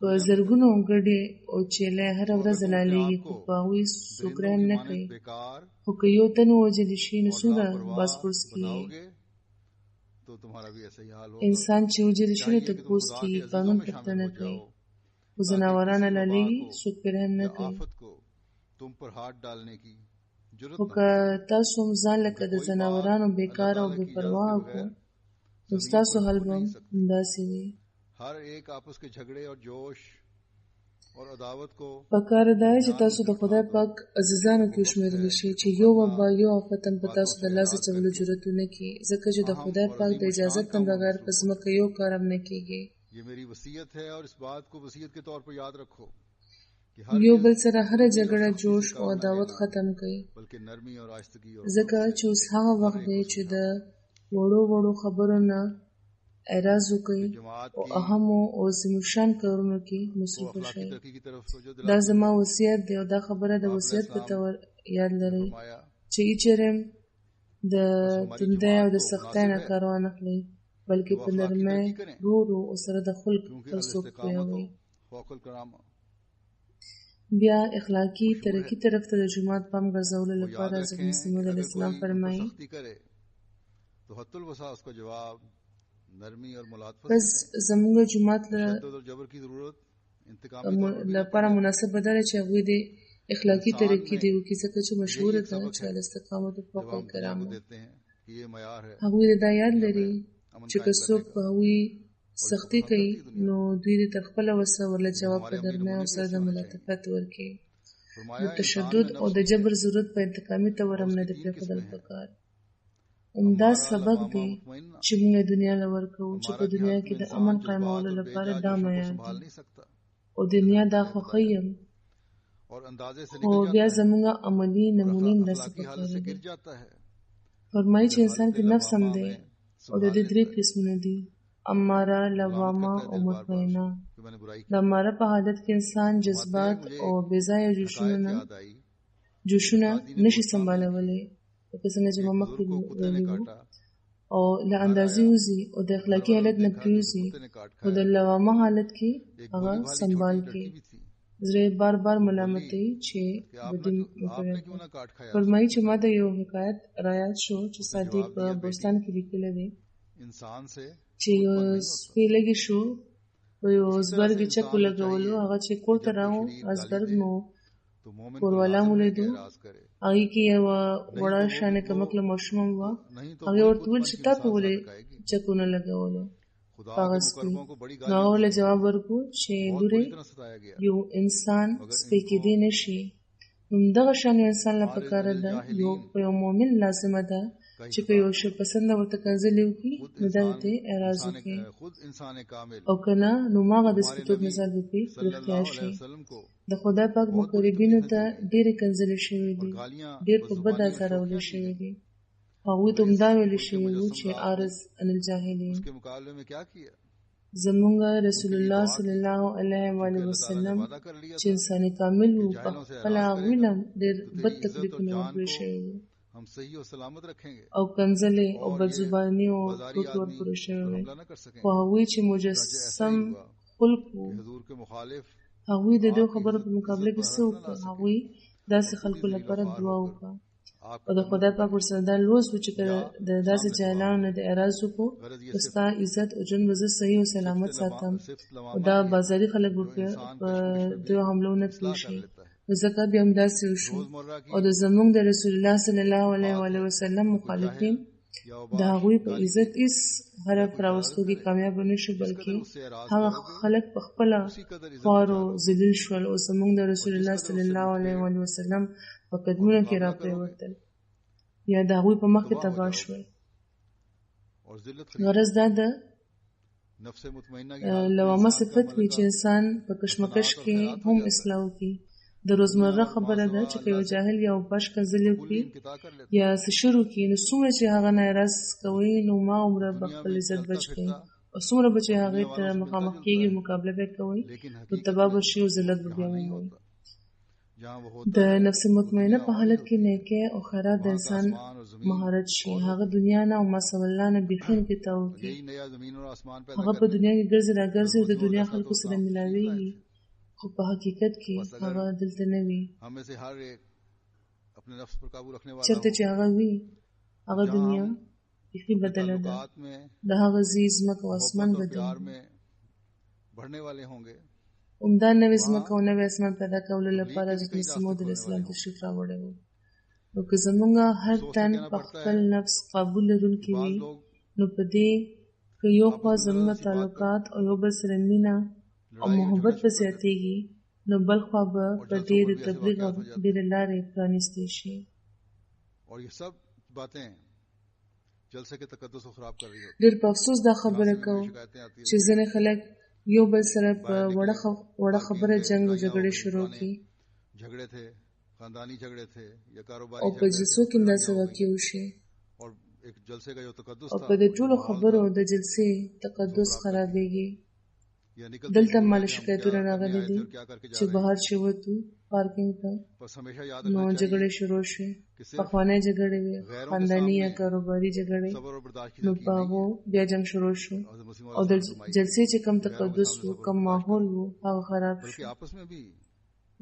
په زرګونو ګډې او چیلې هره ورځ حلالېږي خو په هغوی څوک رحم نه کوي. خو که یو تن ووژلی شي نو څومره باسپورس کېږي. انسان چې وژلی شي نو تپوس کېږي، قانون پوښتنه کوي. خو ځناوران حلالېږي، څوک پرې رحم نه کوي. خو که تاسو هم ځان لکه د ځناورانو بېکاره او بې پروا کړو نو ستاسو حال به هم همداسې وي. پکار دا چې تاسو د خدای پاک عزیزانو کې وشمېرلی شئ چې یو وبا یو آفت هم په تاسو د لاس اچولو جرأت ونه کړي، ځکه چې د خدای پاک د اجازت نه بغیر په ځمکه یو کار هم نه کېږي. یو بل سره هره جګړه جوش او عداوت ختم کړي، ځکه چې اوس هغه وخت دی چې د وړو وړو خبرو نه اعراض وکړئ او اهمو او عظیم‌الشان کارونو کې مصروفه شئ. دا زما وصیت دی او دا خبره د وصیت په طور یاد لرئ چې هیچېرې د تندۍ او د سختۍ نه کار وانخلئ، بلکې په نرمۍ ورو ورو ورسره د خلق پرسوک پویوئ. بیا اخلاقی ترقی طرف ته د جماعت پام ګرځولو لپاره حضرت مسیح موعود علیه السلام فرمایي بس زموږ جماعت لپاره مناسب ده چې هغوی د اخلاقی ترقی دی وکړي، ځکه چې مشهوره ده چې الاستقامة فوق الکرامه. هغوی دا یاد لري چې که څوک په هغوی سختی کوي نو دوی د تر خپله وسه ورله جواب په نرمۍ او سره د ملاتفت ورکوي. د تشدد او د جبر ضرورت په انتقامي طور هم نه دی پرېښودل پکار. همدا سبق دی چې موږ دنیا له ورکوو چې په دنیا کې د امن قایمولو لپاره دا معیار دی او دنیا دا خوښوي هم. خو بیا زموږ عملي نمونې هم داسې پکار دي. فرمایي چې انسان کې نفس هم دی او د دې 3 قسمونه دي: اماره، لوامه او مطمئنه. د اماره په حالت کې انسان جذبات او بېځایه جوشونه نشي سنبالولی، لکه څنګه چې ما مخکې ویلي وو، او له اندازې وځي او د اخلاقي حالت نه پرېوځي. خو د لوامه حالت کې هغه سنبال کوي، زړه بار بار ملامتوي چې د دې مقرر. فرمایي چې ما د یو حکایت رایاد شو چې سعدي په بوستان کې لیکلی دی چې یو سپی لږې شو په یو ازبرګ یې چک ولګولو. هغه چې کور ته راغو ازبرګ نو کوروالا مو لیدو، هغې کې یوه وړه شانې کمکله ماشوم هم وه. هغې ورته وویل چې تا په ولې چک ونه لګولو په هغه سپي؟ نو هغه ورله جواب ورکړو چې لورې یو انسان سپی کېدی نه شي. همدغه شان یو انسان له پکاره ده، په یو مؤمن لازمه ده چې که یو شی پسنده ورته کنځلې وکړي نو دا ورته اعراض وکړي، او که نه نو هماغه د سپیتوب نظر به پرې رښتیا شي. د خدای پاک مقربینو ته ډېرې کنځلې شوي دي، ډېر په بد ازارولی شوي دي. هغوی ته همدا ویلي شوي وو چې عارض عن الجاهلین. زمونږ رسول الله صلی الله علیه و وسلم چې انساني کامل وو، په خپله هغوی له ډېر بد تکلیفونه ورکړل شوي وو او کنځلې او بدزباني او ټوکې ورپورې شوي وې. خو هغوی چې مجسم خلق وو، هغوی د دې خبرو په مقابله کې څه وکړل؟ هغوی داسې خلکو لپاره دعا وکړه او د خدای پاک ورسره دا لوست و چې که د داسې جاهلانو نه د اعراض وکړو نو ستا عزت او ژوند به زه صحیح او سلامت ساتم او دا بازاري خلک به په دې حملو نه پوه شي. نو ځکه بیا همداسې وشو او د زموږ د رسول الله صلی الله علیه وسلم مخالفین د هغوی په عزت هېڅ حرف راوستو کې کامیاب نه شو، بلکې هغه خلک په خپله خوار او ذلیل شول او زموږ د رسول الله صلی الله علیه وسلم په قدمونو کې را پرېوتل یا د هغوی په مخ کې تباه شول. غرض دا ده لوامه صفت وي چې انسان په کشمکش کې هم اصلاح وکړي. د روزمره خبره ده چې که یو جاهل یا بش کنځلې وکړي یا څه شر وکړي نو څومره چې هغه نه اعراض کوئ نو هماغومره به خپل عزت بچ کړئ، او څومره به چې هغې ته مخامخ کېږي مقابله به کوئ نو تباه به شي او ذلت به بیا ومومئ. د نفس مطمئنه په حالت کې نیکه او خیرات د انسان مهارت شي. هغه دنیا نه او ما سوا الله نه بيخین کې توکي. هغه په دنیا کې ګرځي را ګرځي او د دنیا خلکو سره ملاويږي، خو په حقیقت کې هغه دلته نه وي. چرته چې هغه وي هغه دنیا بيخي بدله ده، د هغه زیز مکه او اسمان بدل عمدہ نوې ځمکه او نوې اسمان پیدا کولو لپاره حضرت مسیح موعود علیه السلام تشریف راوړی و. نو که زمونږ هر تن په خپل نفس قابو لرونکي وي، نو په دې که یو خوا زمونږ تعلقات او یو بل سره مینه او محبت به زیاتېږي، نو بل خوا به په ډېرې تبلیغ او ډېرې لارې پرانیستې شي. ډېر په افسوس دا خبره کوو چې ځینې خلک یو بل سره په وړه خبره جنگ او جګړې شروع کړي او په جلسو کې داسې واقع وشي او په دې ټولو خبرو د جلسې تقدس خرابېږي. دلته مال شکایتونه راغلي دي چې بهر چې وتو پارکینګ ته نو جګړې شروع شوې، پخوانۍ جګړې وې، خانداني یا کاروباري جګړې، نو په هغو بیا جنګ شروع شو او د جلسې چې کم تقدس و کم ماحول و هغه خراب شو.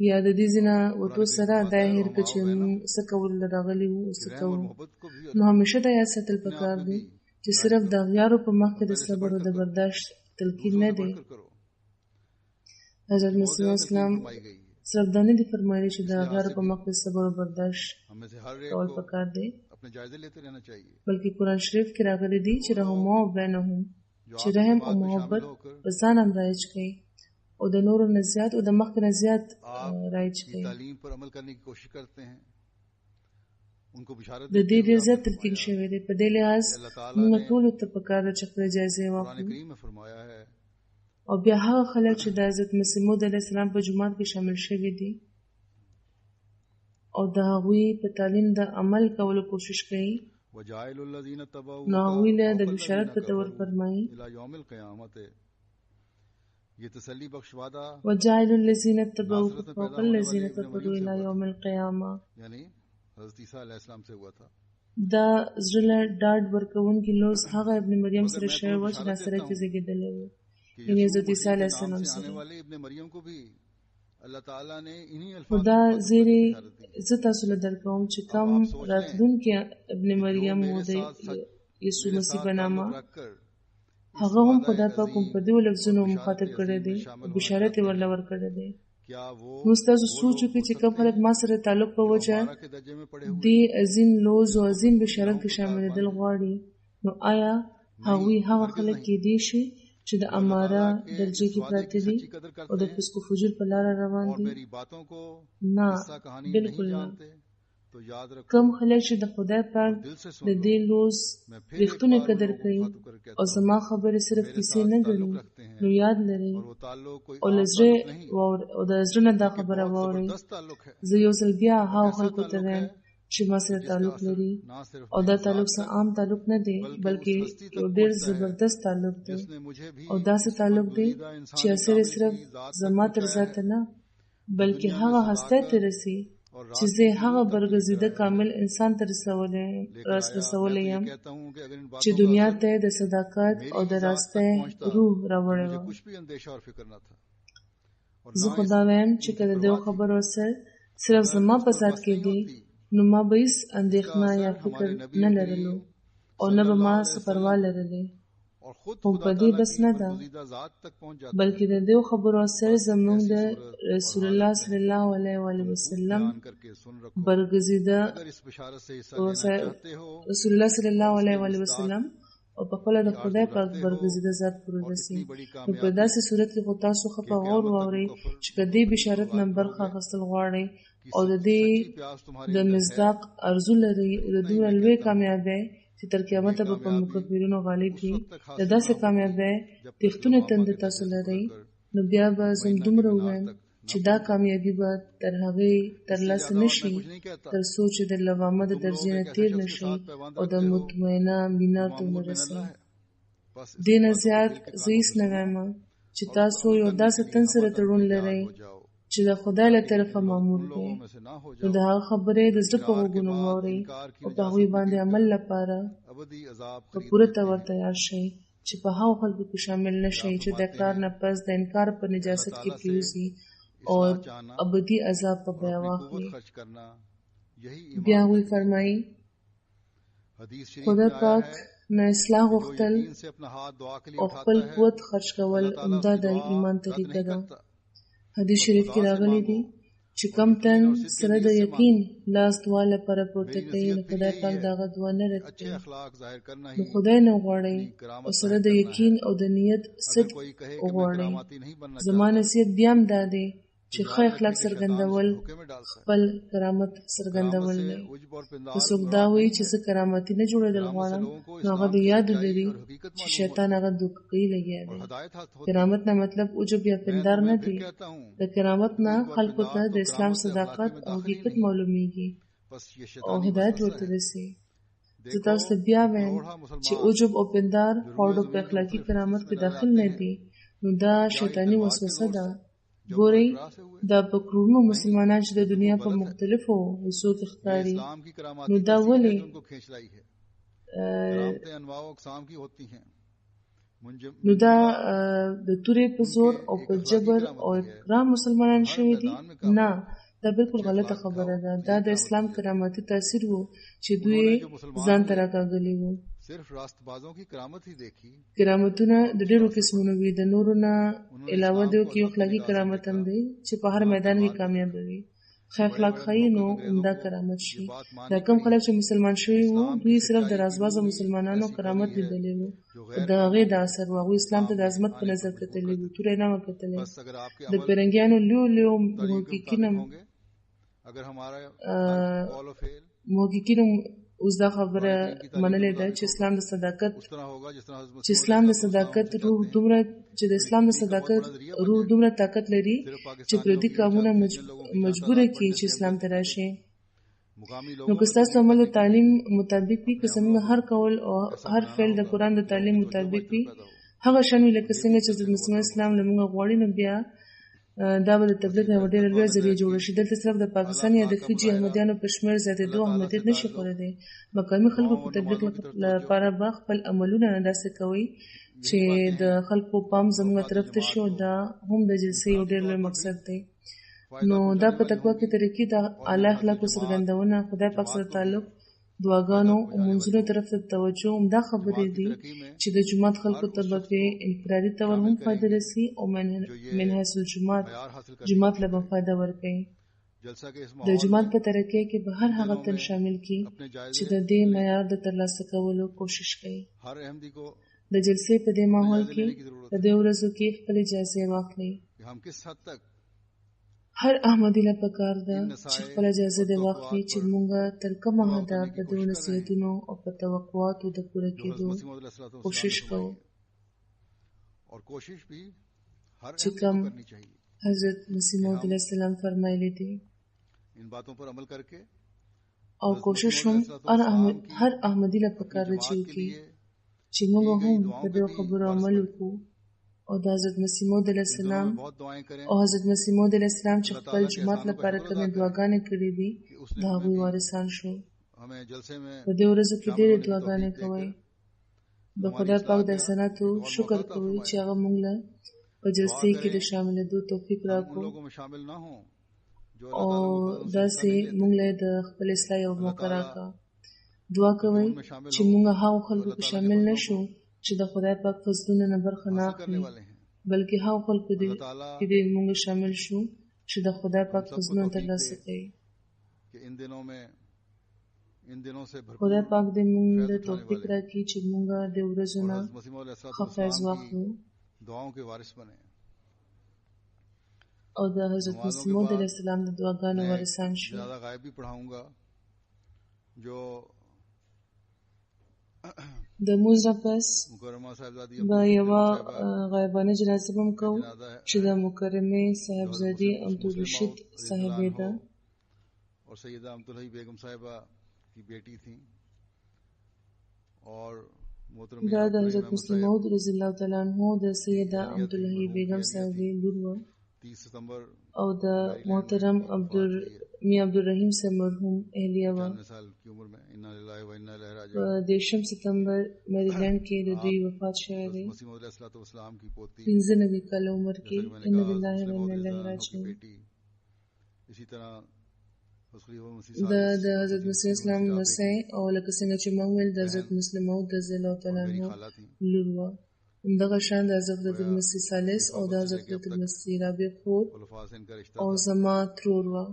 یا د دې ځینه وتو سره دا هېر که چې موږ څه کول راغلي وو څه کوو. نو همیشه دا یاد ساتل پکار دی چې صرف د اغیارو په مخ کې د صبر او د برداشت تلقین نه دی. حضرت مسیح اسلام صرف دا نه دي فرمایلی چې د اغیارو په مخ کې صبر او برداشت کول پکار دی، بلکې قرآن شریف کې راغلی دی چې رحموا بینهم، چې رحم او محبت په ځان هم رایج کړي او د نورو نه زیات او د مخکې نه زیات رایج کړي. د دې ډېر زیات تلقین شوی دی. په دې لحاظ موږ ټولو ته پکار ده چې خپلې جایزې واخلو او بیا هغه خلک چې د حضرت مسیح موعود علیه السلام په جومات کې شامل شوي دي او د هغوی په تعلیم د عمل کولو کوشش کوي، نو هغوی له د بشارت په تور فرمایي وجعل الذین اتبعوه فوق الذین کفروا الی یوم القیامه. دا زړه ډاډ ورکوونکی لوز هغه ابن مریم سره شوی و چې ناصره کې زیږېدلی و، یعنې حضرت عیسی علیه السلام سره. خو دا زیری زه تاسو له درکوم چې کوم راتلونکی ابن مریم و د یسوع مسیح په نامه، هغه هم خدای پاک کوم په دې لفظونو مخاطب کړی دی، بشارت یې ورله ورکړی دی. نو ستاسو سوچ وکړئ چې کوم خلک ما سره تعلق په وجه دې عظیم لوز او عظیم بشارت کې شاملېدل غواړي، نو آیا هغوی هغه خلک کېدی شي چې د اماره درجه کې پراته دي او د فسق و فجور په لاره روان دي؟ نه، بالکل نه. کم خلک چې د خدای پاک د دې لوز رښتونه قدر کوي او زما خبرې صرف کیسې نه ګڼي، نو یاد لرئ او د زړه نه دا خبره واورئ. زه یو ځل بیا هغو خلکو ته وایم چې ما سره تعلق لري او دا تعلق څه عام تعلق نه دی، بلکې یو ډېر زبردست تعلق دی او داسې تعلق دی چې اثر صرف زما تر ذاته نه بلکې هغه هستی ته رسي چې زه هغه برګزیده کامل انسان ته رسولی یم چې دنیا ته د صداقت او د راستۍ روح راوړی و. زه خدا وایم چې که د دې خبرو اثر صرف زما په ذات کې دی، نو ما به هیڅ اندېښنه یا فکر نه لرلو او نه به ما څه پروا لرلې. خو په دې بس نه ده، بلکې د دې خبرو اثر زموږ د رسول الله صلی الله علیه وسلم برګزیده رسول الله صلی الله علیه وسلم او په خپله د خدای پاک برګزیده ذات پورې رسي. نو په داسې صورت کې خو تاسو ښه په غور واورئ چې که دې بشارت نه برخه اخیستل غواړئ او د دې د مصداق ارزو لرئ د دومره لوی کامیابۍ چې تر قیامته به په مکفرینو غالب وي، د داسې کامیابۍ تښتونه تنده تاسو لرئ، نو بیا به زه دومره ووایم چې دا کامیابي به تر هغې ترلاسه نه شي تر څو چې د لوامه د درجې نه تېر نه شئ او د مطمئنه مینا ته ونه رسئ. دې نه زیات زه هېڅ نه وایم چې تاسو یو داسې تن سره تړون لرئ چې د خدای له طرفه مامور دی، نو د هغه خبرې د زړه په غوږونو واورئ او په هغوی باندې عمل لپاره په پوره طور تیار شئ، چې په هغو خلکو کې شامل نشئ چې د اقرار نه پس د انکار په نجاست کې پریوزي او ابدي عذاب په بیا واخلي. بیا هغوی فرمایي خدای پاک نه اصلاح غوښتل او خپل قوت خرج کول عمده د ایمان طریقه ده. حدیث شریف کې راغلی دی چې کم تن سره د یقین لاس دعا لپاره پورته کوي نو خدای پاک د هغه دعا نه رد کوي. نو خدای نه غواړئ او سره د یقین او د نیت صدق وغواړئ. زما نصیحت بیا هم دا دی چې ښه اخلاق څرګندول خپل کرامت څرګندول دی. که څوک دا وایي چې زه کرامتي نه جوړېدل غواړم نو هغه د یاد ولري چې شیطان هغه دوکه کوي لګیا دی. کرامت نه مطلب عجب یا پندار نه دی. د کرامت نه خلکو ته د اسلام صداقت او حقیقت معلومیږي او هدایت ورته رسي. زه تاسو ته بیا وایم چې عجب او پندار خواړو په اخلاقي کرامت کې داخل نه دي، نو دا شیطاني وسوسه ده. ګورئ دا په کروڑونو مسلمانان چې د دنیا په مختلفو حصو کې ښکاري، نو دا ولې نو دا د تورې په زور او په جبر او اکرام مسلمانان شوي دي؟ نه، دا بالکل غلطه خبره ده. دا د اسلام کرامتي تاثیر وو چې دوی ځان ته راکاږلي وو. کرامتونه د ډېرو قسمونو وي. د نورو نه علاوه د یو اخلاقي کرامت هم دی چې په هر میدان کې کامیاب وي. ښه اخلاق ښایي نو عمده کرامت شي. دا کم خلک چې مسلمان شوي وو دوی صرف د رازبازو مسلمانانو کرامت لیدلی وو، د هغې د اثر وو. هغوی اسلام ته د عظمت په نظر کتلی وو، توری نه وه کتلی. د پیرنګیانو لیو محققینو اوس دا خبره منلې ده چې اسلام د صداقت روح دومره چې د اسلام د صداقت روح دومره طاقت لري چې پردي قومونه مجبوره کړي چې اسلام ته راشي. نو که ستاسو عمل د تعلیم مطابق وي، که زموږ هر قول او هر فعل د قرآن د تعلیم مطابق وي، هغه شان وي لکه څنګه چې حضرت مسیح اسلام له موږ غواړي، نو بیا دا به د تبلیغ یوه ډېره لویه ذریعه جوړه شي. دلته صرف د پاکستان یا د فیجي احمدیانو په شمېر زیاتېدو احمدیت نشي خوړلی. مقامي خلکو په تبلیغ لپاره به خپل عملونه داسې کوي چې د خلکو پام زموږ طرف ته شي، او دا هم د جلسې یو ډېر لوی مقصد دی. نو دا په تقوا کې طریقې د اعلی اخلاقو څرګندونه، خدای پاک سره تعلق، دعاګانو او منځونو طرف ته توجه دا خبرې دي چې د جومات خلکو ته به په انفرادي طور هم فایده رسي او من حیث جومات له به فایده ورکوي. د جومات په ترقۍ کې به هر هغه تن شامل کړي چې د دې معیار د ترلاسه کولو کوشش کوي. د جلسې په دې ماحول کې په دې ورځو کې خپلې جایزې واخلئ. هر احمدي له پکار ده چې خپله جایزه دې واخلي چې موږ تر کومه حده په دې نصیحتونو او په توقعاتو د پوره کېدو کوشش کوو چې کوم حضرت مسیح موعود علیه السلام فرمایلی دي، او کوشش هم هر احمدي له پکار ده چې وکړي چې موږ هم په دې خبرو عمل وکړو او د حضرت مسیح موعود علیه السلام چې خپل جومات لپاره کومې دعاګانې کړې دي د هغوی وارثان شو. په دې ورځو کې ډېرې دعاګانې کوئ. د خدای پاک د احساناتو شکر کوئ چې هغه موږ له په جلسې کې د شاملېدو توفیق راکړو او داسې موږ له د خپل اصلاح یو موقع راکړه. دعا کوئ چې موږ هغو خلکو کې شامل نه شو چې د خدای پاک فضلونه نه برخه نه اخلي، بلکې هغو خلکو کې دې موږ شامل شو چې د خدای پاک فضلونه ترلاسه کوي. خدای پاک دې موږ د توفیق راکړي چې موږ د ورځو نه ښه فیض واخلو او د حضرت مسیح موعود علیه السلام د دعاګانو وارثان شو. د مونځ نه پس به یوه غایبانه جنازه به هم کوو چې د مکرمې صاحبزادې امتالرشید صاحبې ده. دا د حضرت مسیح موعود رضی الله تعالی عنہ د سیده امتالحی بیگم صاحبې لور وه. او د محترم میاں عبدالرحیم سے مرحوم اهلیه وه. په 10 سپتمبر میریلینډ کې د دوی وفات شوی دی 95 کاله عمر کې. ان لله و انا الیه راجعون. د حضرت مسیح اسلام نسای او لکه څنګه چې موږ ویل د حضرت مسلم موعود رضی الله تعالی عنہ لور وه. همدغه شان د حضرت المسیح ثالث او د حضرت المسیح رابع خور او زما ترور وه.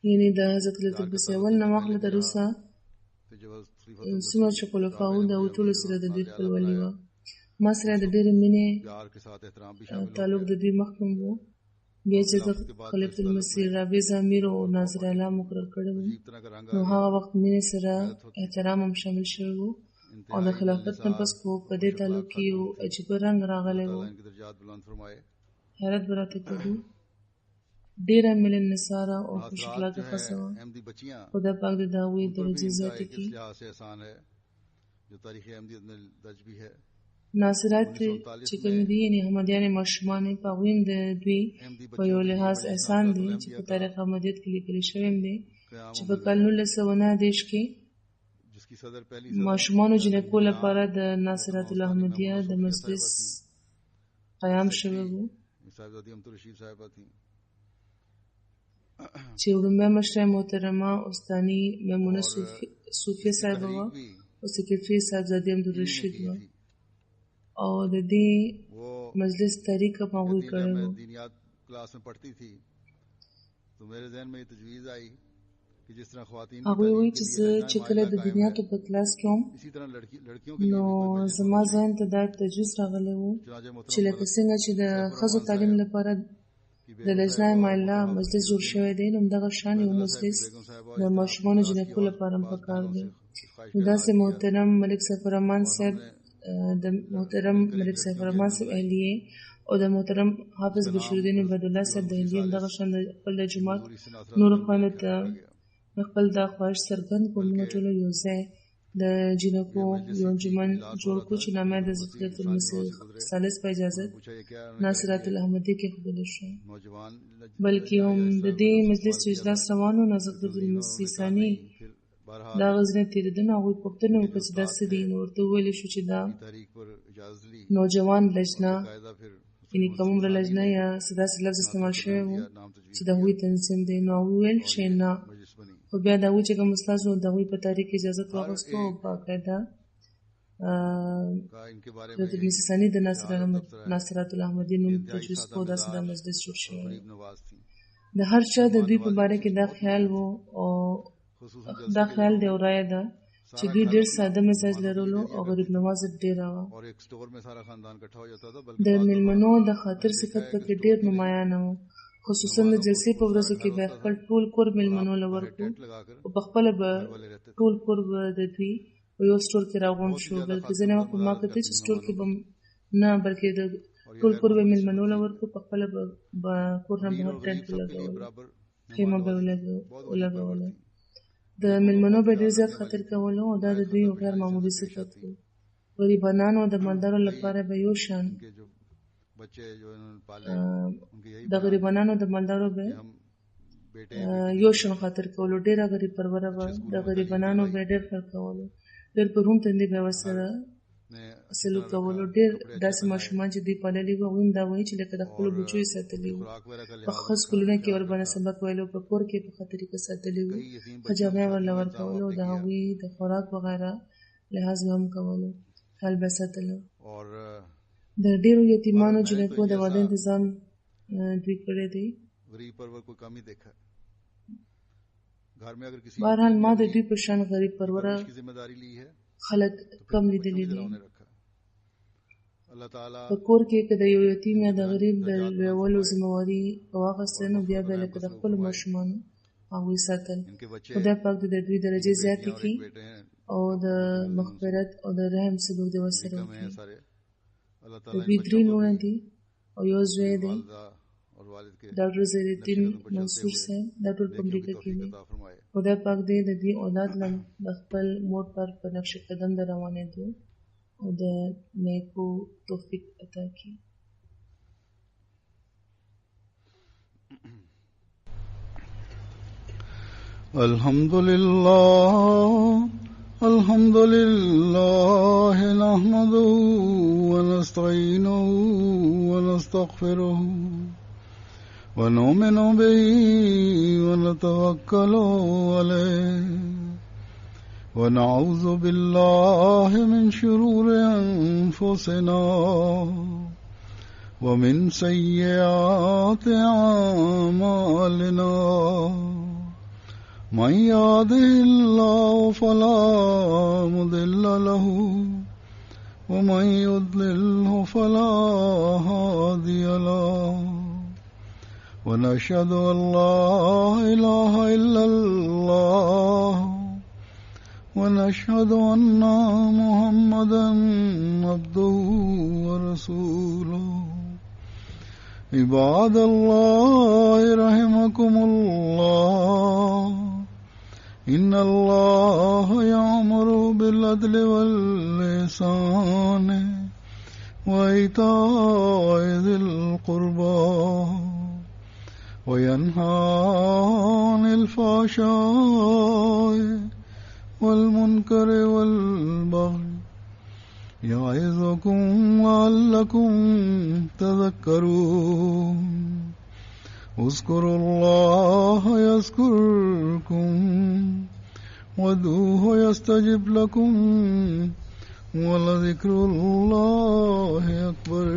یعنی د حضرت المسیح اول نه واخله تر اوسه څومره چې خلفاء وو د ټولو سره د دوی خپلولي وه. ما سره د ډېرې مینې تعلق د دوی مخکې وو. بیا چې زه خلیفة المسیح رابع امیر او ناظر اعلی مقرر کړی وم نو هغه وخت مینې سره احترام هم شامل شوی وو او د خلافت نه پس په دې تعلق کې یو عجیبه رنګ راغلی وو. حیرت به راته کېدو. ډېره ملن نثاره او خوش اخلاقه ښځه وه. خدای پاک دې د هغوی درجې زیاتې کړي. ناصرات چې کوم دي یعنې احمدیان ماشومان په هغوی هم د دوی په یو لحاظ احسان دی چې په تاریخ احمدیت کې لیکلی شوی هم دی چې په کال 1929 کې ماشومانو جنکو لپاره د ناصرات الاحمدیه د مجلس قیام شوی و چې وړومبی مشره محترمه استاني میمونه صوفیه صاحبه وه او سکرټري صاحبزادې عبدالرشید وه او د دې مجلس تحریک هم هغوی کړی و. هغوی وایي چې زه چې کله د دنیاتو په کلاس کې وم نو زما ذهن ته دا تجویز راغلی و چې لکه څنګه چې د ښځو تعلیم لپاره د لجنه مائله مجلس جوړ شوی دی نو همدغه شان یو مجلس د ماشومانو جنکو لپاره هم پکار دی. نو داسې محترم ملک سیف الرحمن صاحب د محترم ملک سیف الرحمن صاحب اهلیه او د محترم حافظ بشیرالدین عبیدالله صاحب د اهلیه همدغه شان د خپل د جومات نورو خویندو ته خپل دا خواهش څرګند کړو موږ ټوله یو ځای د جنکو یو انجمن جوړ کړو چې نامه د حضرت المسیح ثالث په اجازت ناصرات الاحمدیه کې ښودلی شو. بلکې هم د دې مجلس چې اجلاس روان و حضرت المسیح ثاني دا غزنه تېرېدنه هغوی پوښتنه وکړه چې دا څه دي نو ورته وویلې شو چې دا نوجوان لجنه یعنې که عمره لجنه یا څه داسې لفظ استعمال شوی و چې د هغوی تنظیم دی نو هغوی ویل چې نه خو بیا د هغوی چې کوم استاد و د هغوی په تحریک اجازت واخیستو او باقاعده حضرت المسیح ثاني د ناصرات الاحمدیه نوم تجویز کړو داسې دا مجلس جوړ شوی. د هر چا د دوی په باره کې دا خیال و او دا خیال دی او رایه ده چې دوی ډېر ساده مزاج لرلو او غریب نوازه ډېره وه. د میلمنو د خاطر صفت پکې ډېر نمایانه و. خصوصا د جلسې په ورځو کې به خپل ټول کور میلمنو له ورکړو او په خپله به ټول کور به د دوی په یو سټور کې راغونډ شو. بلکې ځینې وخت ما کتل چې سټور کې به نه بلکې د ټول کور به میلمنو له ورکړو په خپله به کور نه بهر ټنټ ولګول خیمه به ولګوله. د میلمنو به ډېر زیات خطر کولو او دا د دوی یو غیر معمولي صفت و. غریبانانو او د مالدارو لپاره به یو شان د غریبانانو د مالدارو به یو شان خاطر کولو. ډېره غریب پروره به د غریبانانو به ډېر خیر کولو ډېر په روم تندي به ورسره سلوک کولو. ډېر داسې ماشومان چې دوی پاللي وو هغوی هم دا وایي چې لکه د خپلو بچو یې ساتلي وو. په ښه سکولونو کې ورباندې سبق ویلو په کور کې په ښه طریقه ساتلي وو. ښه جامې ورله ورکولو د هغوی د خوراک وغیره لحاظ به هم کولو خیال به ساتلو. د ډېرو یتیمانو جنکو د واده انتظام دوی کړی دی. بهرحال ما د دوی په شان غریب پروره خلک کم لیدلی دي. په کور کې که د یو یتیم یا د غریب د لویولو ذمهواري واخیسته نو بیا به لکه د خپلو ماشومانو هغوی ساتل. خدای پاک د دوی درجې زیاتې کړي او د مغفرت او د رحم سلوک دې ورسره وکړي. د دوی 3 لوڼې دي او یو زوی دی ډاکټر زیرالدین منصور صاحب دا ټول په امریکا کې دي. خدای پاک دې د دې اولاد له د خپل مور پر نقش قدم د روانېدو او د نیکو توفیق عطا کړي. الحمد لله نحمده ونستعينه ونستغفره ونؤمن به ونتوكل عليه ونعوذ بالله من شرور أنفسنا ومن سيئات أعمالنا من يهده الله فلا مضل له ومن يضلله فلا هادي له ونشهد أن لا إله إلا الله ونشهد أن محمدا عبده ورسوله عباد الله رحمكم الله إن الله يأمر بالعدل والإحسان وإيتاء ذي القربى وينهى عن الفحشاء والمنكر والبغي يعظكم لعلكم تذكرون اذكروا الله يذكركم وادعوه يستجب لكم ولذكر الله أكبر